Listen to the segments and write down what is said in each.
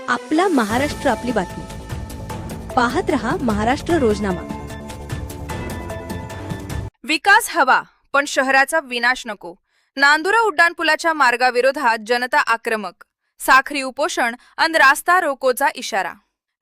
आपला महाराष्ट्र आपली बातमी पाहत रहा महाराष्ट्र रोजनामा। विकास हवा पण शहराचा विनाश नको। नांदुरा उड्डाणपुलाच्या मार्गाविरोधात जनता आक्रमक। साखरी उपोषण आणि रास्ता रोकोचा इशारा।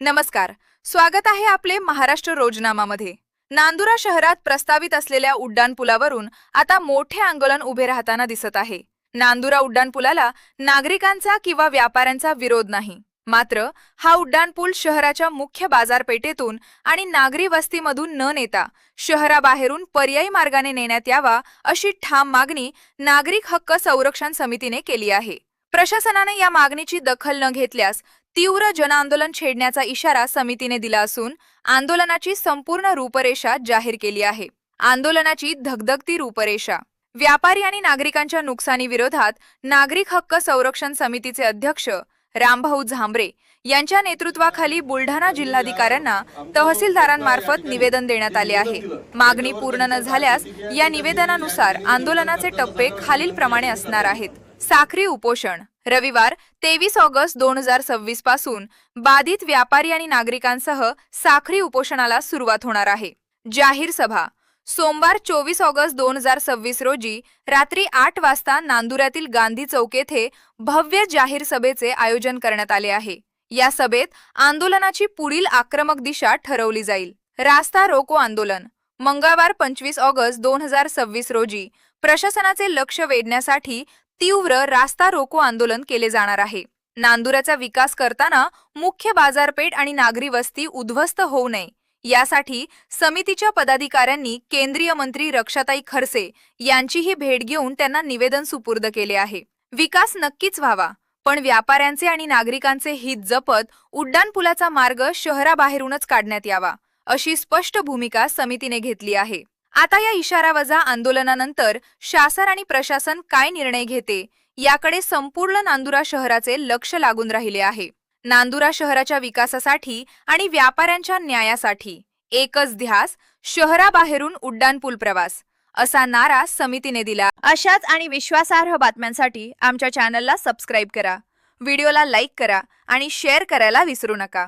नमस्कार, स्वागत आहे आपले महाराष्ट्र रोजनामामध्ये। नांदुरा शहरात प्रस्तावित असलेल्या उड्डाणपुलावरून आता मोठे आंदोलन उभे राहताना दिसत आहे। नांदुरा उड्डाणपुलाला नागरिकांचा किंवा व्यापाऱ्यांचा विरोध नाही, मात्र हा उड्डाणपूल शहराच्या मुख्य बाजारपेठेतून आणि नागरी वस्तीमधून न नेता शहराबाहेरून पर्यायी मार्गाने नेण्यात यावा अशी ठाम मागणी नागरिक हक्क संरक्षण समितीने केली आहे। प्रशासनाने या मागणीची दखल न घेतल्यास तीव्र जनआंदोलन छेडण्याचा इशारा समितीने दिला असून आंदोलनाची संपूर्ण रूपरेषा जाहीर केली आहे। आंदोलनाची धगधगती रूपरेषा। व्यापारी आणि नागरिकांच्या नुकसानीविरोधात नागरिक हक्क संरक्षण समितीचे अध्यक्ष रामभाऊ झांबरे यांच्या नेतृत्वाखाली बुलढाणा जिल्हाधिकाऱ्यांना तहसीलदारांमार्फत निवेदन देण्यात आले आहे। मागणी पूर्ण न झाल्यास या निवेदनानुसार आंदोलनाचे टप्पे खालीलप्रमाणे असणार आहेत। साखरी उपोषण रविवार 23 ऑगस्ट 2026 पासून बाधित व्यापारी आणि नागरिकांसह साखरी उपोषणाला सुरुवात होणार आहे। जाहीर सभा सोमवार 24 ऑगस्ट 2026 रोजी रात्री 8 वाजता नांदुऱ्यातील गांधी चौक येथे भव्य जाहीर सभेचे आयोजन करण्यात आले आहे। या सभेत आंदोलनाची पुढील आक्रमक दिशा ठरवली जाईल। रास्ता रोको आंदोलन मंगळवार 25 ऑगस्ट 2026 रोजी प्रशासनाचे लक्ष वेधण्यासाठी तीव्र रास्ता रोको आंदोलन केले जाणार आहे। नांदुऱ्याचा विकास करताना मुख्य बाजारपेठ आणि नागरी वस्ती उद्ध्वस्त होऊ नये यासाठी समितीच्या पदाधिकाऱ्यांनी केंद्रीय मंत्री रक्षाताई खडसे यांचीही भेट घेऊन त्यांना निवेदन सुपूर्द केले आहे। विकास नक्कीच व्हावा, पण व्यापाऱ्यांचे आणि नागरिकांचे हित जपत उड्डाणपुलाचा मार्ग शहराबाहेरूनच काढण्यात यावा अशी स्पष्ट भूमिका समितीने घेतली आहे। आता या इशारावजा आंदोलनानंतर शासन आणि प्रशासन काय निर्णय घेते याकडे संपूर्ण नांदुरा शहराचे लक्ष लागून राहिले आहे। नांदुरा शहराच्या विकासासाठी आणि व्यापाऱ्यांच्या न्यायासाठी एकच ध्यास, शहराबाहेरून उड्डाणपूल प्रवास असा नारा समितीने दिला। अशाच आणि विश्वासार्ह बातम्यांसाठी आमच्या चॅनलला सबस्क्राइब करा, व्हिडिओला लाईक करा आणि शेअर करायला विसरू नका।